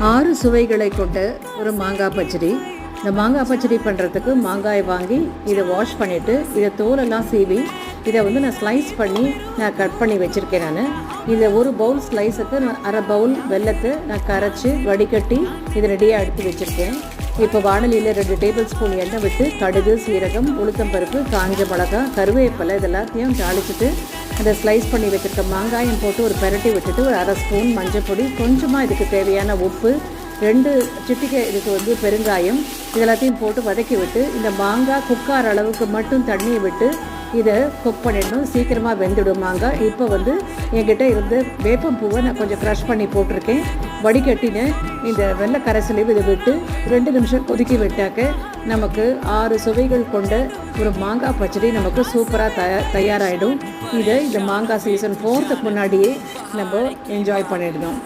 6 சுவைகளை கொண்ட ஒரு மாங்காய் பச்சடி. இந்த மாங்காய் பச்சடி பண்ணுறதுக்கு மாங்காய் வாங்கி இதை வாஷ் பண்ணிவிட்டு இதை தோலெல்லாம் சீவி இதை நான் ஸ்லைஸ் பண்ணி கட் பண்ணி வச்சுருக்கேன். இதை ஒரு பவுல் ஸ்லைஸுக்கு நான் அரை பவுல் வெல்லத்தை நான் கரைச்சி வடிகட்டி இதை ரெடியாக எடுத்து வச்சுருக்கேன். இப்போ வானலியில் 2 டேபிள் ஸ்பூன் எண்ணெய் விட்டு கடுகு, சீரகம், உளுத்தம்பருப்பு, காஞ்ச மிளகாய், கருவேப்பிலை இதெல்லாத்தையும் தாளிச்சிட்டு அதை ஸ்லைஸ் பண்ணி வச்சுருக்க மாங்காயம் போட்டு ஒரு பெரட்டி விட்டுட்டு ஒரு அரை ஸ்பூன் மஞ்சள் பொடி, கொஞ்சமாக இதுக்கு தேவையான உப்பு, 2 சிட்டிகை இதுக்கு பெருங்காயம் இதெல்லாத்தையும் போட்டு வதக்கி விட்டு இந்த மாங்காய் குக்கார அளவுக்கு மட்டும் தண்ணியை விட்டு இதை குக் பண்ணிடணும். சீக்கிரமாக வெந்துடும் மாங்காய். இப்போ என்கிட்ட இருந்து வேப்பம் பூவை நான் கொஞ்சம் க்ரஷ் பண்ணி போட்டிருக்கேன். வடிகட்டின இந்த வெள்ளை கரைசலையும் இதை விட்டு 2 நிமிஷம் கொதிக்கி விட்டாக்க நமக்கு 6 சுவைகள் கொண்ட ஒரு மாங்காய் பச்சடி நமக்கு சூப்பராக தயாராகிடும். இந்த மாங்காய் சீசன் 4க்கு முன்னாடியே நம்ம என்ஜாய் பண்ணிடணும்.